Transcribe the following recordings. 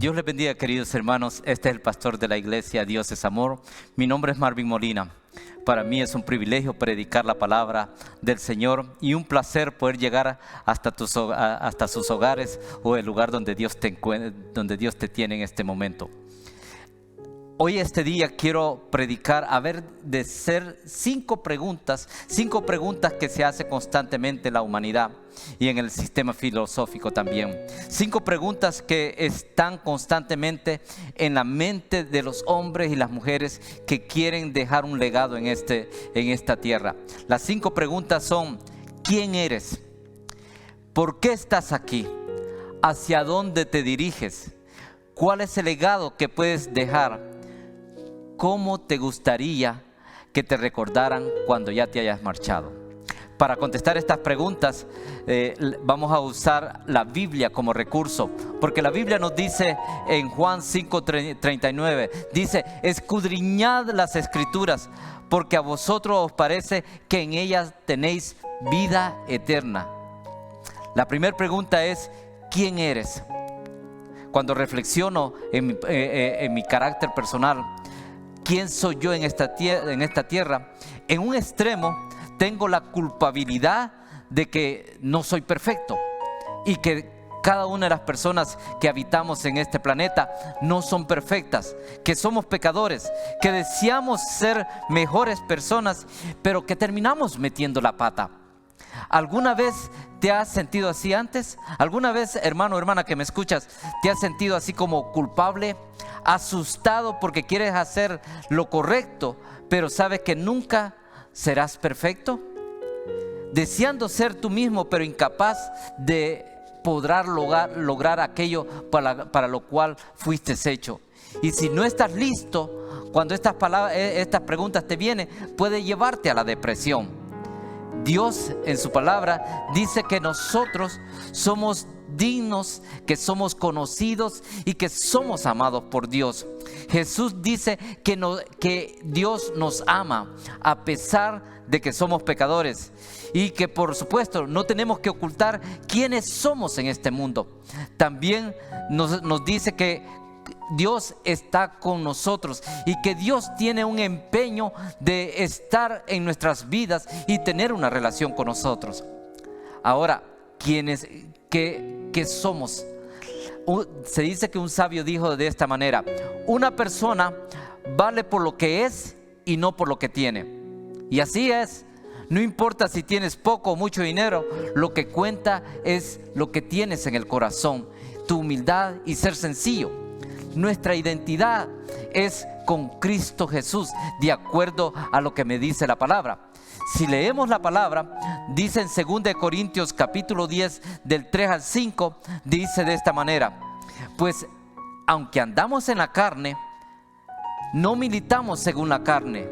Dios les bendiga, queridos hermanos. Este es el pastor de la iglesia Dios es Amor. Mi nombre es Marvin Molina. Para mí es un privilegio predicar la palabra del Señor y un placer poder llegar hasta sus hogares o el lugar donde Dios te tiene en este momento. Hoy este día quiero predicar, de ser 5 preguntas que se hace constantemente en la humanidad y en el sistema filosófico también. 5 preguntas que están constantemente en la mente de los hombres y las mujeres que quieren dejar un legado en esta tierra. Las 5 preguntas son: ¿quién eres? ¿Por qué estás aquí? ¿Hacia dónde te diriges? ¿Cuál es el legado que puedes dejar? ¿Cómo te gustaría que te recordaran cuando ya te hayas marchado? Para contestar estas preguntas vamos a usar la Biblia como recurso, porque la Biblia nos dice en Juan 5:39, dice: escudriñad las Escrituras, porque a vosotros os parece que en ellas tenéis vida eterna. La primera pregunta es: ¿quién eres? Cuando reflexiono en mi carácter personal, ¿quién soy yo en esta tierra? En un extremo tengo la culpabilidad de que no soy perfecto y que cada una de las personas que habitamos en este planeta no son perfectas, que somos pecadores, que deseamos ser mejores personas, pero que terminamos metiendo la pata. ¿Alguna vez te has sentido así antes? ¿Alguna vez, hermano o hermana que me escuchas, te has sentido así como culpable, asustado porque quieres hacer lo correcto, pero sabes que nunca serás perfecto? Deseando ser tú mismo, pero incapaz de poder lograr aquello para lo cual fuiste hecho. Y si no estás listo, cuando estas preguntas te vienen, puede llevarte a la depresión. Dios en su palabra dice que nosotros somos dignos, que somos conocidos y que somos amados por Dios. Jesús dice que Dios nos ama a pesar de que somos pecadores y que por supuesto no tenemos que ocultar quiénes somos en este mundo. También nos dice que Dios está con nosotros y que Dios tiene un empeño de estar en nuestras vidas y tener una relación con nosotros. Ahora, ¿qué somos? Se dice que un sabio dijo de esta manera: una persona vale por lo que es y no por lo que tiene. Y así es. No importa si tienes poco o mucho dinero, lo que cuenta es lo que tienes en el corazón, tu humildad y ser sencillo. Nuestra identidad es con Cristo Jesús, de acuerdo a lo que me dice la palabra. Si leemos la palabra, dice en 2 Corintios capítulo 10, del 3 al 5, dice de esta manera: pues aunque andamos en la carne, no militamos según la carne,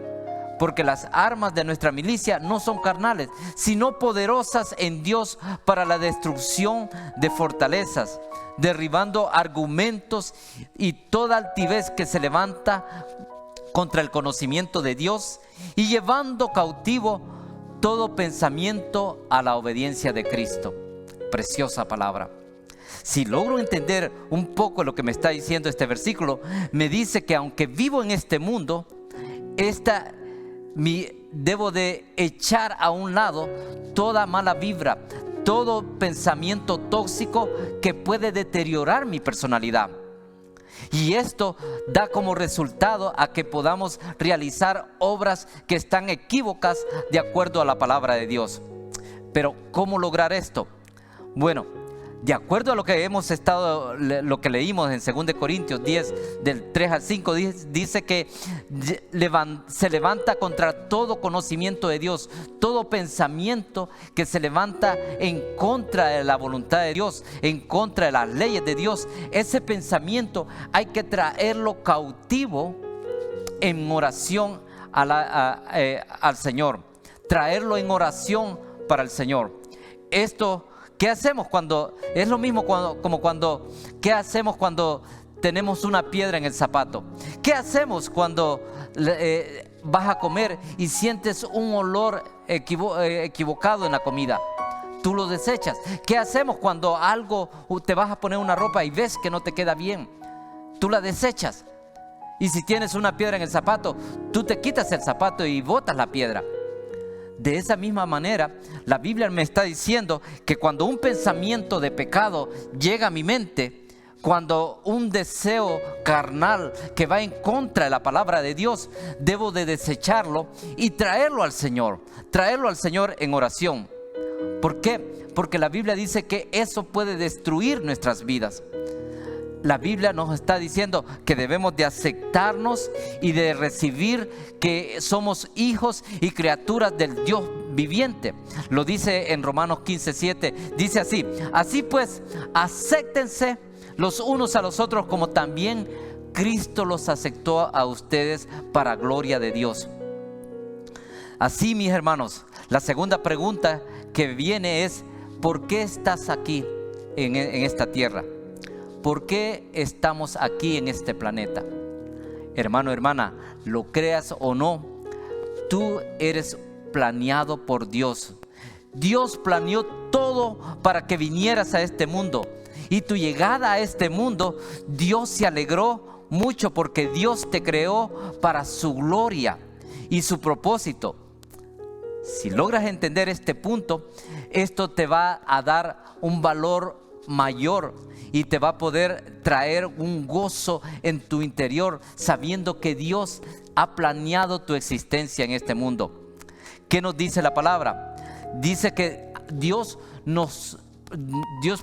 porque las armas de nuestra milicia no son carnales, sino poderosas en Dios para la destrucción de fortalezas, derribando argumentos y toda altivez que se levanta contra el conocimiento de Dios y llevando cautivo todo pensamiento a la obediencia de Cristo. Preciosa palabra. Si logro entender un poco lo que me está diciendo este versículo, me dice que aunque vivo en este mundo, debo de echar a un lado toda mala vibra, todo pensamiento tóxico que puede deteriorar mi personalidad. Y esto da como resultado a que podamos realizar obras que están equívocas de acuerdo a la palabra de Dios. Pero ¿cómo lograr esto? Bueno, de acuerdo a lo que leímos en 2 Corintios 10, del 3 al 5, dice que se levanta contra todo conocimiento de Dios, todo pensamiento que se levanta en contra de la voluntad de Dios, en contra de las leyes de Dios. Ese pensamiento hay que traerlo cautivo en oración al Señor, traerlo en oración para el Señor. Esto, ¿qué hacemos cuando? Es lo mismo ¿qué hacemos cuando tenemos una piedra en el zapato? ¿Qué hacemos cuando vas a comer y sientes un olor equivocado en la comida? Tú lo desechas. ¿Qué hacemos cuando te vas a poner una ropa y ves que no te queda bien? tú la desechas. Y si tienes una piedra en el zapato, tú te quitas el zapato y botas la piedra. De esa misma manera, la Biblia me está diciendo que cuando un pensamiento de pecado llega a mi mente, cuando un deseo carnal que va en contra de la palabra de Dios, debo de desecharlo y traerlo al Señor en oración. ¿Por qué? Porque la Biblia dice que eso puede destruir nuestras vidas. La Biblia nos está diciendo que debemos de aceptarnos y de recibir que somos hijos y criaturas del Dios viviente. Lo dice en Romanos 15:7, dice así: así pues, acéptense los unos a los otros como también Cristo los aceptó a ustedes para gloria de Dios. Así, mis hermanos, la segunda pregunta que viene es: ¿por qué estás aquí en esta tierra? ¿Por qué estamos aquí en este planeta? Hermano, hermana, lo creas o no, tú eres planeado por Dios. Dios planeó todo para que vinieras a este mundo. Y tu llegada a este mundo, Dios se alegró mucho porque Dios te creó para su gloria y su propósito. Si logras entender este punto, esto te va a dar un valor mayor y te va a poder traer un gozo en tu interior, sabiendo que Dios ha planeado tu existencia en este mundo. ¿Qué nos dice la palabra? Dice que Dios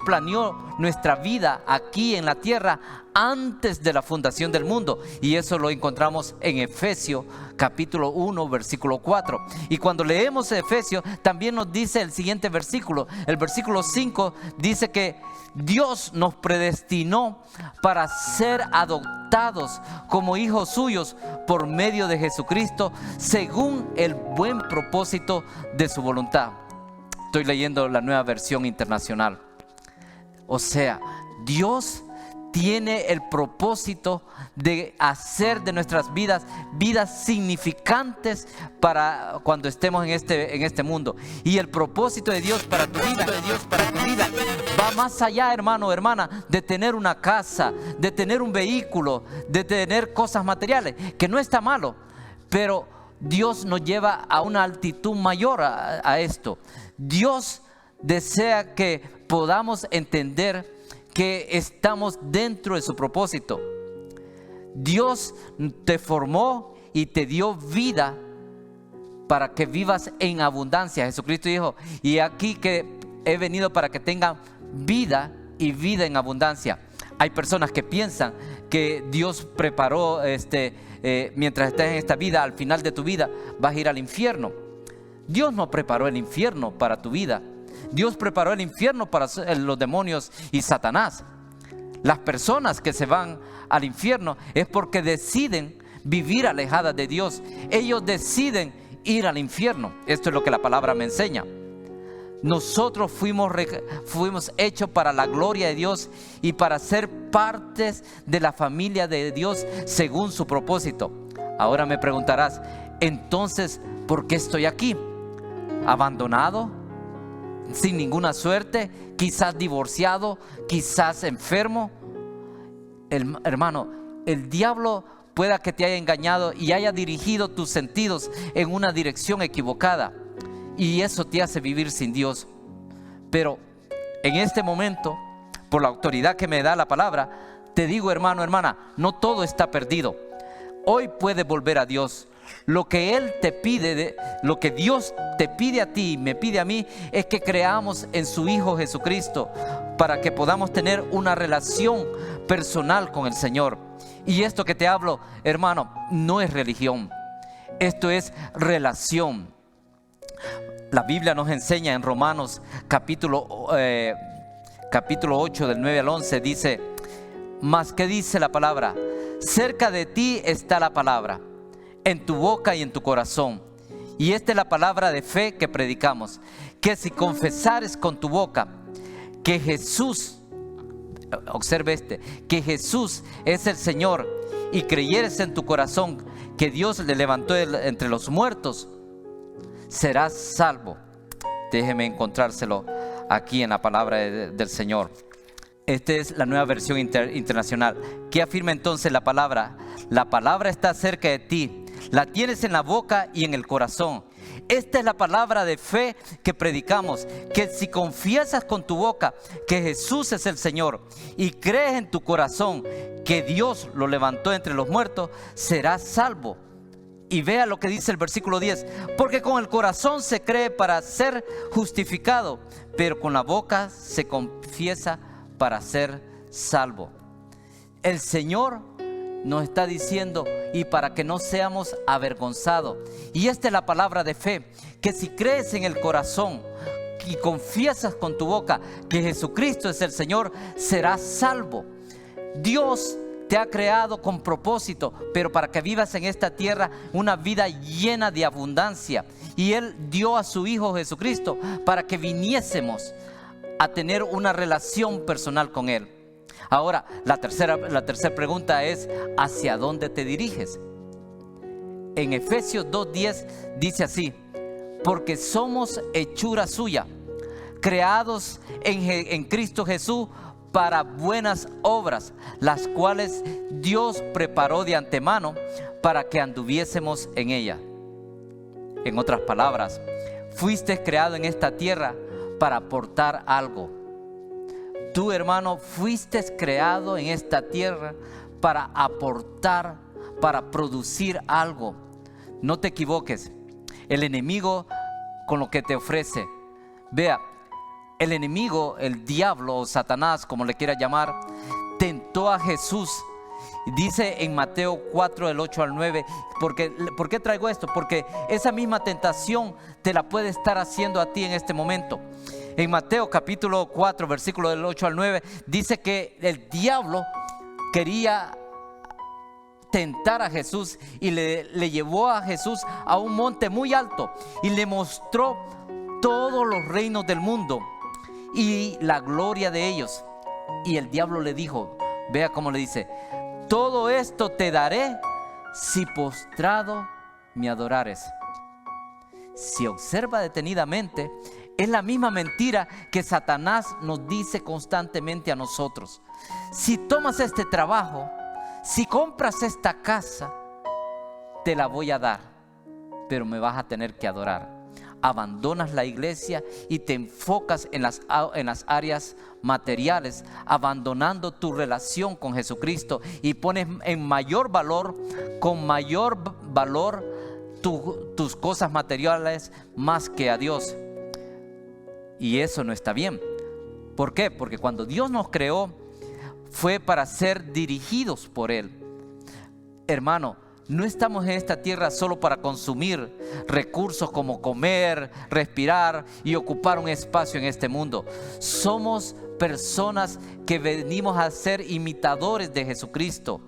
planeó nuestra vida aquí en la tierra antes de la fundación del mundo, y eso lo encontramos en Efesios capítulo 1 versículo 4. Y cuando leemos Efesios también nos dice el siguiente versículo, el versículo 5, dice que Dios nos predestinó para ser adoptados como hijos suyos por medio de Jesucristo, según el buen propósito de su voluntad. Estoy leyendo la Nueva Versión Internacional. O sea, Dios tiene el propósito de hacer de nuestras vidas significantes para cuando estemos en este mundo. Y el propósito de Dios para tu vida, va más allá, hermano, hermana, de tener una casa, de tener un vehículo, de tener cosas materiales, que no está malo, pero Dios nos lleva a una altitud mayor a esto. Dios desea que podamos entender que estamos dentro de su propósito. Dios te formó y te dio vida para que vivas en abundancia. Jesucristo dijo: y aquí que he venido para que tengan vida y vida en abundancia. Hay personas que piensan que Dios preparó mientras estés en esta vida, al final de tu vida vas a ir al infierno. Dios no preparó el infierno para tu vida. Dios preparó el infierno para los demonios y Satanás. Las personas que se van al infierno es porque deciden vivir alejadas de Dios. Ellos deciden ir al infierno. Esto es lo que la palabra me enseña. Nosotros fuimos hechos para la gloria de Dios y para ser partes de la familia de Dios según su propósito. Ahora me preguntarás, entonces, ¿por qué estoy aquí? ¿Abandonado? ¿Sin ninguna suerte? ¿Quizás divorciado? ¿Quizás enfermo? Hermano, el diablo pueda que te haya engañado y haya dirigido tus sentidos en una dirección equivocada. Y eso te hace vivir sin Dios. Pero en este momento, por la autoridad que me da la palabra, te digo, hermano, hermana, no todo está perdido. Hoy puedes volver a Dios. Lo que Él te pide, lo que Dios te pide a ti y me pide a mí, es que creamos en su Hijo Jesucristo para que podamos tener una relación personal con el Señor. Y esto que te hablo, hermano, no es religión. Esto es relación. La Biblia nos enseña en Romanos capítulo 8 del 9 al 11, dice: mas ¿qué dice la palabra? Cerca de ti está la palabra, en tu boca y en tu corazón. Y esta es la palabra de fe que predicamos, que si confesares con tu boca que Jesús, observe que Jesús es el Señor, y creyeres en tu corazón que Dios le levantó entre los muertos, serás salvo. Déjeme encontrárselo aquí en la palabra del Señor. Esta es la nueva versión internacional. ¿Qué afirma entonces la palabra? La palabra está cerca de ti, la tienes en la boca y en el corazón. Esta es la palabra de fe que predicamos, que si confiesas con tu boca que Jesús es el Señor y crees en tu corazón que Dios lo levantó entre los muertos, serás salvo. Y vea lo que dice el versículo 10, porque con el corazón se cree para ser justificado, pero con la boca se confiesa para ser salvo. El Señor nos está diciendo, y para que no seamos avergonzados, y esta es la palabra de fe, que si crees en el corazón y confiesas con tu boca que Jesucristo es el Señor, serás salvo. Dios te ha creado con propósito, pero para que vivas en esta tierra una vida llena de abundancia. Y Él dio a su Hijo Jesucristo para que viniésemos a tener una relación personal con Él. Ahora, la tercera pregunta es, ¿hacia dónde te diriges? En Efesios 2:10 dice así, porque somos hechura suya, creados en Cristo Jesús para buenas obras, las cuales Dios preparó de antemano para que anduviésemos en ella. En otras palabras, fuiste creado en esta tierra para aportar algo. Tú, hermano, fuiste creado en esta tierra para aportar, para producir algo. No te equivoques. El enemigo con lo que te ofrece. Vea, el enemigo, el diablo o Satanás, como le quiera llamar, tentó a Jesús. Dice en Mateo 4, del 8 al 9, ¿por qué traigo esto? Porque esa misma tentación te la puede estar haciendo a ti en este momento. En Mateo capítulo 4, versículo del 8 al 9, dice que el diablo quería tentar a Jesús y le llevó a Jesús a un monte muy alto y le mostró todos los reinos del mundo y la gloria de ellos. Y el diablo le dijo, vea cómo le dice, todo esto te daré si postrado me adorares. Si observa detenidamente, es la misma mentira que Satanás nos dice constantemente a nosotros. Si tomas este trabajo, si compras esta casa, te la voy a dar, pero me vas a tener que adorar. Abandonas la iglesia y te enfocas en las áreas materiales, abandonando tu relación con Jesucristo y pones en mayor valor, con mayor valor tus cosas materiales más que a Dios. Y eso no está bien. ¿Por qué? Porque cuando Dios nos creó fue para ser dirigidos por Él. Hermano, no estamos en esta tierra solo para consumir recursos como comer, respirar y ocupar un espacio en este mundo. Somos personas que venimos a ser imitadores de Jesucristo.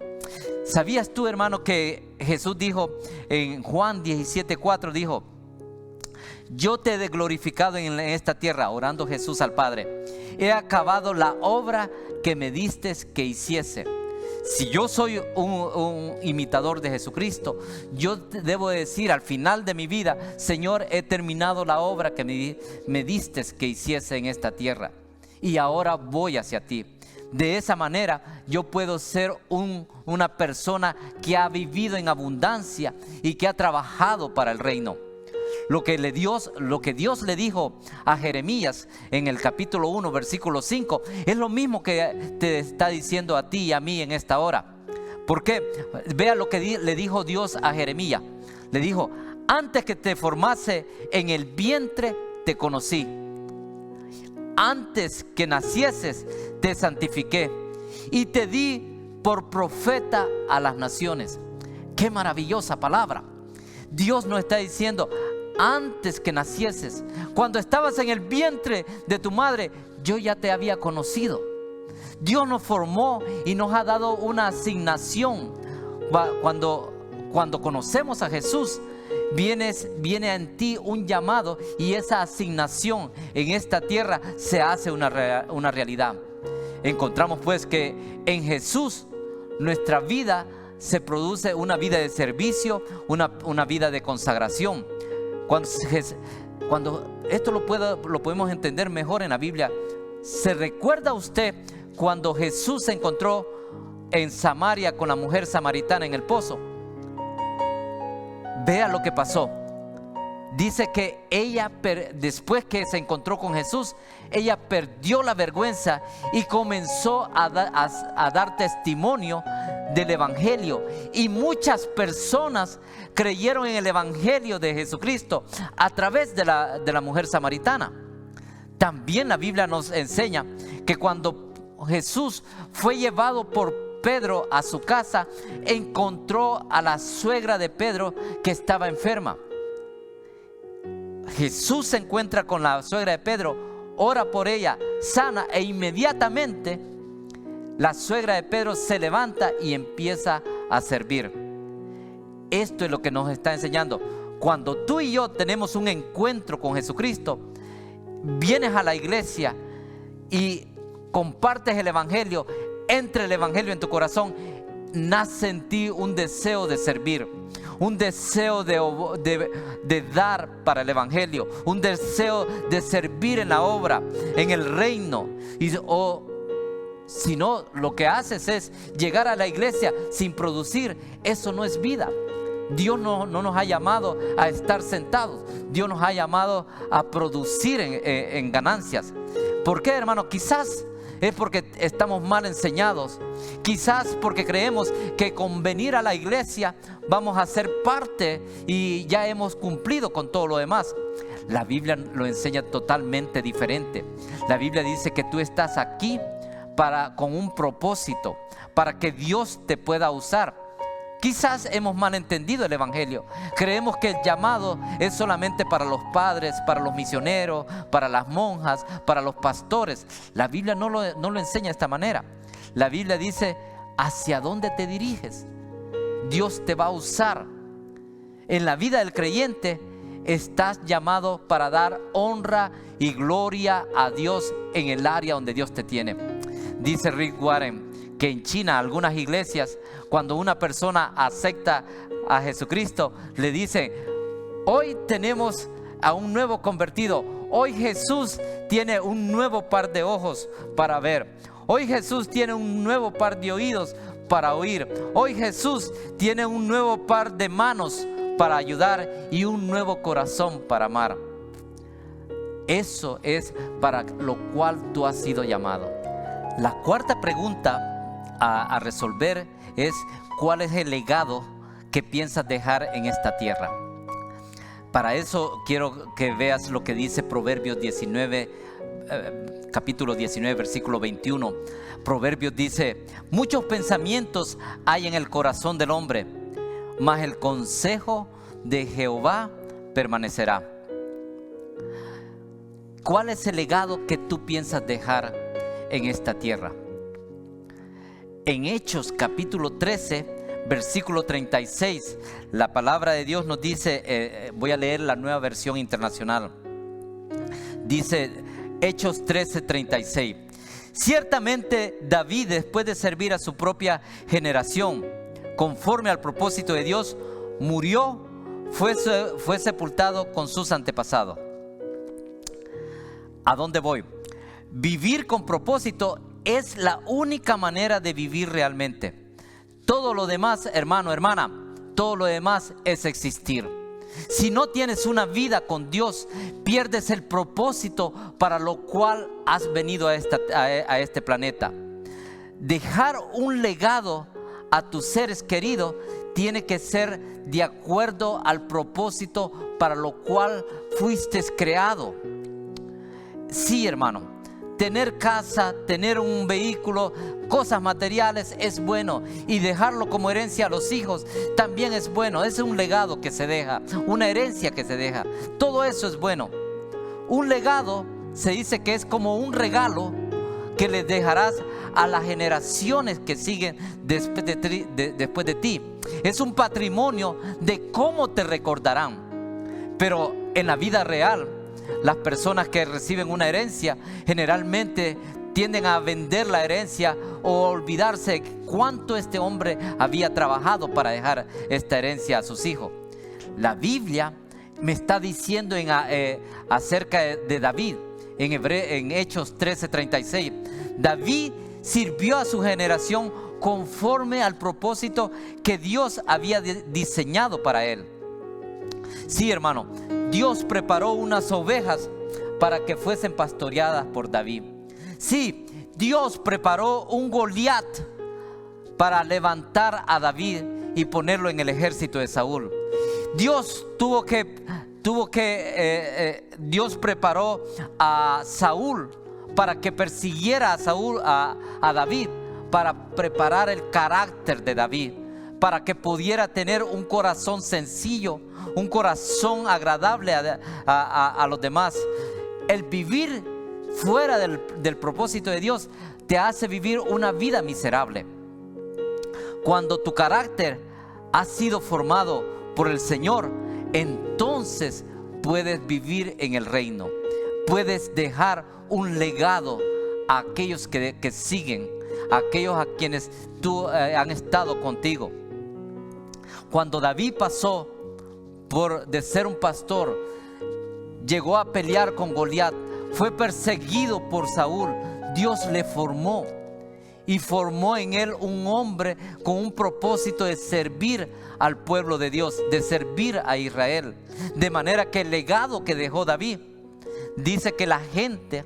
¿Sabías tú, hermano, que Jesús dijo en Juan 17:4, dijo, yo te he glorificado en esta tierra, orando Jesús al Padre. He acabado la obra que me diste que hiciese. Si yo soy un imitador de Jesucristo, yo debo decir al final de mi vida, Señor, he terminado la obra que me diste que hiciese en esta tierra. Y ahora voy hacia ti. De esa manera yo puedo ser una persona que ha vivido en abundancia y que ha trabajado para el reino. Lo que Dios le dijo a Jeremías en el capítulo 1, versículo 5, es lo mismo que te está diciendo a ti y a mí en esta hora. ¿Por qué? Vea lo que le dijo Dios a Jeremías. Le dijo, antes que te formase en el vientre te conocí. Antes que nacieses te santifiqué y te di por profeta a las naciones. Qué maravillosa palabra. Dios nos está diciendo, antes que nacieses, cuando estabas en el vientre de tu madre, yo ya te había conocido. Dios nos formó y nos ha dado una asignación. Cuando conocemos a Jesús, viene en ti un llamado y esa asignación en esta tierra se hace una realidad. Encontramos pues que en Jesús nuestra vida se produce una vida de servicio, una vida de consagración. Cuando esto lo podemos entender mejor en la Biblia, ¿se recuerda usted cuando Jesús se encontró en Samaria con la mujer samaritana en el pozo. Vea lo que pasó. Dice que ella, después que se encontró con Jesús, ella perdió la vergüenza y comenzó a dar testimonio del Evangelio. Y muchas personas creyeron en el Evangelio de Jesucristo a través de la mujer samaritana. También la Biblia nos enseña que cuando Jesús fue llevado por Pedro a su casa, encontró a la suegra de Pedro que estaba enferma. Jesús se encuentra con la suegra de Pedro, ora por ella, sana, e inmediatamente la suegra de Pedro se levanta y empieza a servir. Esto es lo que nos está enseñando. Cuando tú y yo tenemos un encuentro con Jesucristo, vienes a la iglesia y compartes el Evangelio, entra el Evangelio en tu corazón, nace en ti un deseo de servir, un deseo de dar para el Evangelio, un deseo de servir en la obra, en el reino. O si no, lo que haces es llegar a la iglesia sin producir. Eso no es vida. Dios no nos ha llamado a estar sentados. Dios nos ha llamado a producir en ganancias. ¿Por qué, hermano? Quizás es porque estamos mal enseñados. Quizás porque creemos que con venir a la iglesia vamos a ser parte y ya hemos cumplido con todo lo demás. La Biblia lo enseña totalmente diferente. La Biblia dice que tú estás aquí con un propósito, para que Dios te pueda usar. Quizás hemos malentendido el Evangelio. Creemos que el llamado es solamente para los padres, para los misioneros, para las monjas, para los pastores. La Biblia no lo enseña de esta manera. La Biblia dice: ¿hacia dónde te diriges? Dios te va a usar. En la vida del creyente estás llamado para dar honra y gloria a Dios en el área donde Dios te tiene. Dice Rick Warren que en China, algunas iglesias, cuando una persona acepta a Jesucristo, le dicen: hoy tenemos a un nuevo convertido. Hoy Jesús tiene un nuevo par de ojos para ver. Hoy Jesús tiene un nuevo par de oídos para oír. Hoy Jesús tiene un nuevo par de manos para ayudar y un nuevo corazón para amar. Eso es para lo cual tú has sido llamado. La cuarta pregunta a resolver es: ¿cuál es el legado que piensas dejar en esta tierra? Para eso quiero que veas lo que dice Proverbios 19, capítulo 19, versículo 21. Proverbios dice: muchos pensamientos hay en el corazón del hombre, mas el consejo de Jehová permanecerá. ¿Cuál es el legado que tú piensas dejar en esta tierra? En Hechos capítulo 13, versículo 36, la palabra de Dios nos dice, voy a leer la Nueva Versión Internacional. Dice Hechos 13, 36: ciertamente David, después de servir a su propia generación, conforme al propósito de Dios, murió, fue sepultado con sus antepasados. ¿A dónde voy? Vivir con propósito es la única manera de vivir realmente. Todo lo demás, hermano, hermana, todo lo demás es existir. Si no tienes una vida con Dios, pierdes el propósito para lo cual has venido a este planeta. Dejar un legado a tus seres queridos tiene que ser de acuerdo al propósito para lo cual fuiste creado. Sí, hermano. Tener casa, tener un vehículo, cosas materiales es bueno, y dejarlo como herencia a los hijos también es bueno. Es un legado que se deja, una herencia que se deja. Todo eso es bueno. Un legado se dice que es como un regalo que le dejarás a las generaciones que siguen después de ti. Es un patrimonio de cómo te recordarán. Pero en la vida real, las personas que reciben una herencia generalmente tienden a vender la herencia o olvidarse cuánto este hombre había trabajado para dejar esta herencia a sus hijos. La Biblia me está diciendo acerca de David en Hechos 13:36. David sirvió a su generación conforme al propósito que Dios había diseñado para él. Sí, hermano, Dios preparó unas ovejas para que fuesen pastoreadas por David. Sí, Dios preparó un Goliat para levantar a David y ponerlo en el ejército de Saúl. Dios Dios preparó a Saúl para que persiguiera a David, para preparar el carácter de David, para que pudiera tener un corazón sencillo, un corazón agradable a los demás. El vivir fuera del propósito de Dios te hace vivir una vida miserable. Cuando tu carácter ha sido formado por el Señor, entonces puedes vivir en el reino. Puedes dejar un legado a aquellos que siguen, a aquellos a quienes han estado contigo. Cuando David pasó de ser un pastor, llegó a pelear con Goliat, fue perseguido por Saúl. Dios le formó y formó en él un hombre con un propósito de servir al pueblo de Dios, de servir a Israel. De manera que el legado que dejó David, dice que la gente,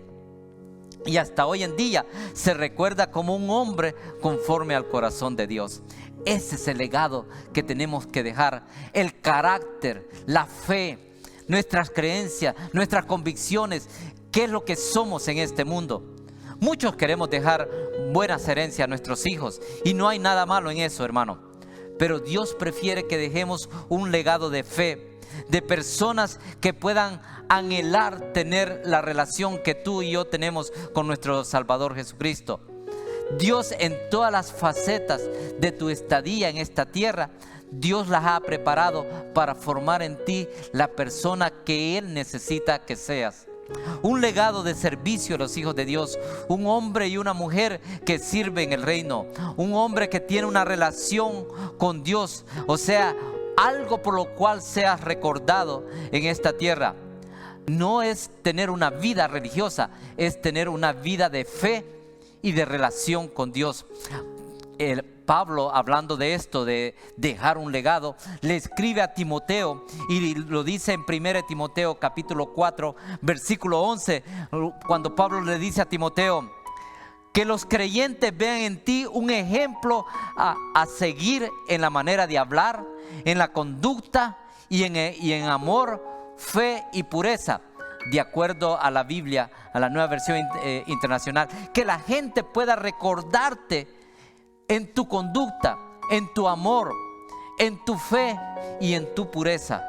y hasta hoy en día, se recuerda como un hombre conforme al corazón de Dios. Ese es el legado que tenemos que dejar. El carácter, la fe, nuestras creencias, nuestras convicciones. ¿Qué es lo que somos en este mundo? Muchos queremos dejar buenas herencias a nuestros hijos, y no hay nada malo en eso, hermano. Pero Dios prefiere que dejemos un legado de fe, de personas que puedan anhelar tener la relación que tú y yo tenemos con nuestro Salvador Jesucristo. Dios, en todas las facetas de tu estadía en esta tierra, Dios las ha preparado para formar en ti la persona que Él necesita que seas. Un legado de servicio a los hijos de Dios, un hombre y una mujer que sirven el reino, un hombre que tiene una relación con Dios, o sea, algo por lo cual seas recordado en esta tierra. No es tener una vida religiosa, es tener una vida de fe y de relación con Dios. Pablo, hablando de esto, de dejar un legado, le escribe a Timoteo, y lo dice en 1 Timoteo capítulo 4 versículo 11, cuando Pablo le dice a Timoteo que los creyentes vean en ti un ejemplo a seguir en la manera de hablar, en la conducta y en amor, fe y pureza, de acuerdo a la Biblia, a la Nueva Versión Internacional. Que la gente pueda recordarte en tu conducta, en tu amor, en tu fe y en tu pureza.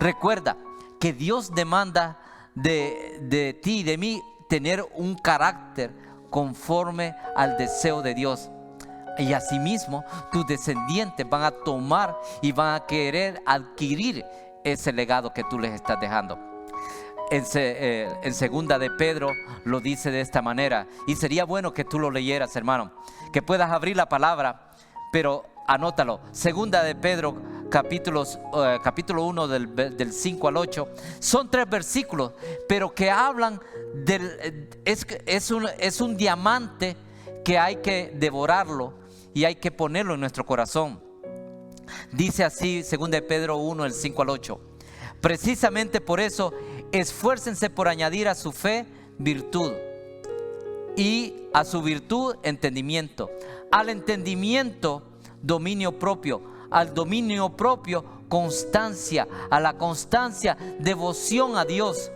Recuerda que Dios demanda de ti y de mí tener un carácter conforme al deseo de Dios. Y asimismo, tus descendientes van a tomar y van a querer adquirir ese legado que tú les estás dejando. En segunda de Pedro lo dice de esta manera, y sería bueno que tú lo leyeras, hermano, que puedas abrir la palabra, pero anótalo. Segunda de Pedro capítulo 1 del 5 al 8, son 3 versículos, pero que hablan es un diamante que hay que devorarlo y hay que ponerlo en nuestro corazón. Dice así, segunda de Pedro 1, del 5 al 8. Precisamente por eso, esfuércense por añadir a su fe virtud, y a su virtud entendimiento, al entendimiento dominio propio, al dominio propio constancia, a la constancia devoción a Dios,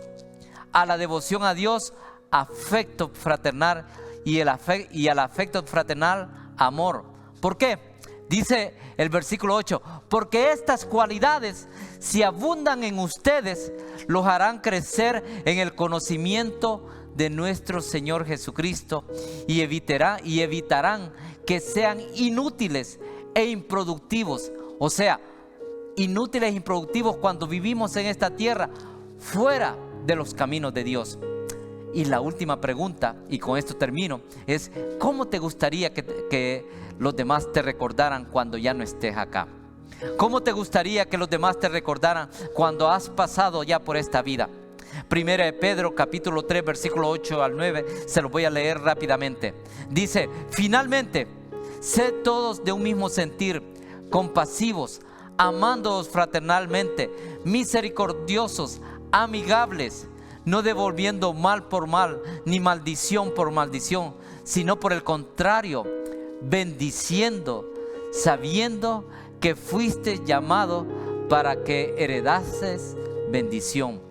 a la devoción a Dios afecto fraternal, y al afecto fraternal amor. ¿Por qué? Dice el versículo 8, porque estas cualidades, si abundan en ustedes, los harán crecer en el conocimiento de nuestro Señor Jesucristo, y evitarán que sean inútiles e improductivos. O sea, inútiles e improductivos cuando vivimos en esta tierra fuera de los caminos de Dios. Y la última pregunta, y con esto termino, es: ¿cómo te gustaría que los demás te recordaran cuando ya no estés acá? ¿Cómo te gustaría que los demás te recordaran cuando has pasado ya por esta vida? Primera de Pedro capítulo 3 versículo 8 al 9, se lo voy a leer rápidamente. Dice: finalmente, sed todos de un mismo sentir, compasivos, amándoos fraternalmente, misericordiosos, amigables, no devolviendo mal por mal, ni maldición por maldición, sino por el contrario, bendiciendo, sabiendo que fuiste llamado para que heredases bendición.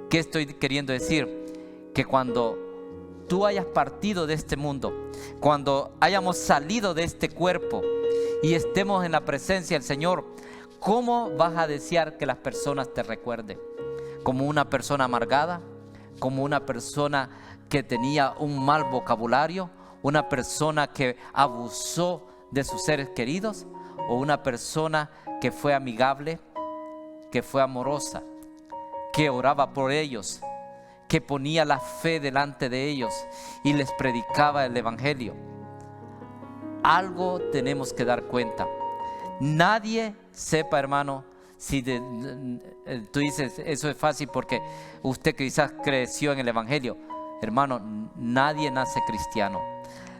¿Qué estoy queriendo decir? Que cuando tú hayas partido de este mundo, cuando hayamos salido de este cuerpo y estemos en la presencia del Señor, ¿cómo vas a desear que las personas te recuerden? ¿Como una persona amargada? ¿Como una persona que tenía un mal vocabulario? ¿Una persona que abusó de sus seres queridos? ¿O una persona que fue amigable, que fue amorosa, que oraba por ellos, que ponía la fe delante de ellos y les predicaba el evangelio? Algo tenemos que dar cuenta. Nadie sepa, hermano, si tú dices, eso es fácil porque usted quizás creció en el evangelio. Hermano, nadie nace cristiano.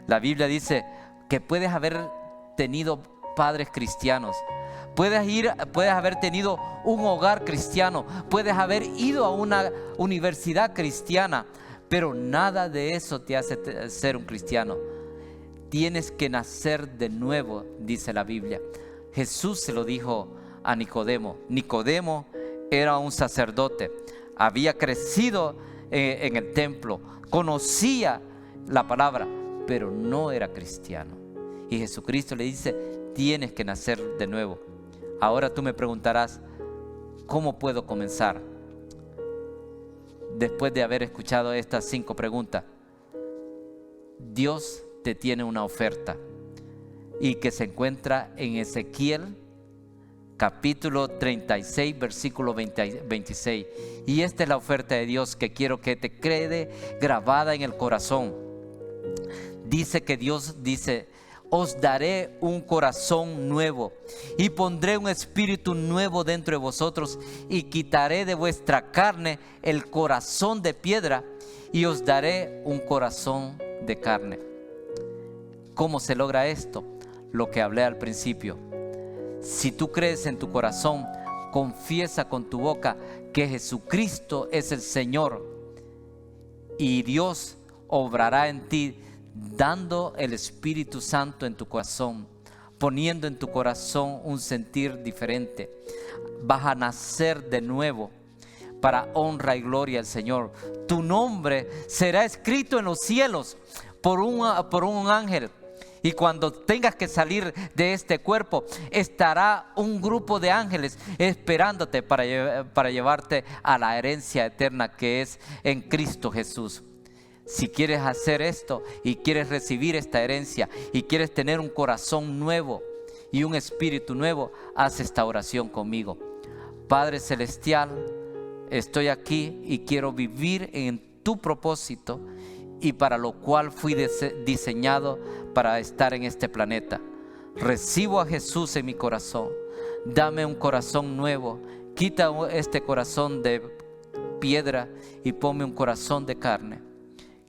La Biblia dice que puedes haber tenido padres cristianos, puedes haber tenido un hogar cristiano, puedes haber ido a una universidad cristiana, pero nada de eso te hace ser un cristiano. Tienes que nacer de nuevo, dice la Biblia. Jesús se lo dijo a Nicodemo. Nicodemo era un sacerdote, había crecido en el templo, conocía la palabra, pero no era cristiano. Y Jesucristo le dice: tienes que nacer de nuevo. Ahora tú me preguntarás, ¿cómo puedo comenzar? Después de haber escuchado estas 5 preguntas, Dios te tiene una oferta, y que se encuentra en Ezequiel capítulo 36 versículo 26. Y esta es la oferta de Dios que quiero que te quede grabada en el corazón. Dice que Dios dice: os daré un corazón nuevo y pondré un espíritu nuevo dentro de vosotros, y quitaré de vuestra carne el corazón de piedra y os daré un corazón de carne. ¿Cómo se logra esto? Lo que hablé al principio. Si tú crees en tu corazón, confiesa con tu boca que Jesucristo es el Señor, y Dios obrará en ti, dando el Espíritu Santo en tu corazón, poniendo en tu corazón un sentir diferente. Vas a nacer de nuevo para honra y gloria al Señor. Tu nombre será escrito en los cielos por un ángel. Y cuando tengas que salir de este cuerpo, estará un grupo de ángeles esperándote para llevarte a la herencia eterna que es en Cristo Jesús. Si quieres hacer esto y quieres recibir esta herencia y quieres tener un corazón nuevo y un espíritu nuevo, haz esta oración conmigo. Padre Celestial, estoy aquí y quiero vivir en tu propósito, y para lo cual fui diseñado para estar en este planeta. Recibo a Jesús en mi corazón. Dame un corazón nuevo. Quita este corazón de piedra y ponme un corazón de carne.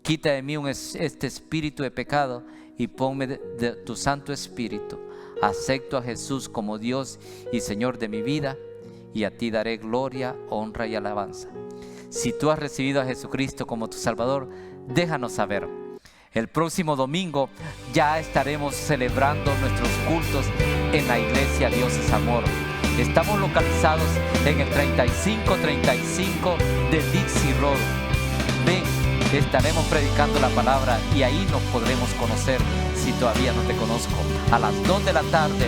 Quita de mí este espíritu de pecado y ponme de tu Santo Espíritu. Acepto a Jesús como Dios y Señor de mi vida, y a ti daré gloria, honra y alabanza. Si tú has recibido a Jesucristo como tu Salvador, déjanos saber. El próximo domingo ya estaremos celebrando nuestros cultos en la iglesia Dios es Amor. Estamos localizados en el 3535 de Dixie Road. Ven, estaremos predicando la palabra y ahí nos podremos conocer si todavía no te conozco. A las 2 de la tarde,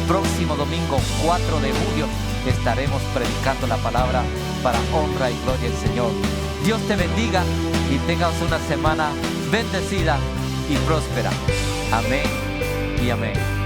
próximo domingo 4 de julio, estaremos predicando la palabra para honra y gloria del Señor. Dios te bendiga y tengas una semana bendecida y próspera. Amén y amén.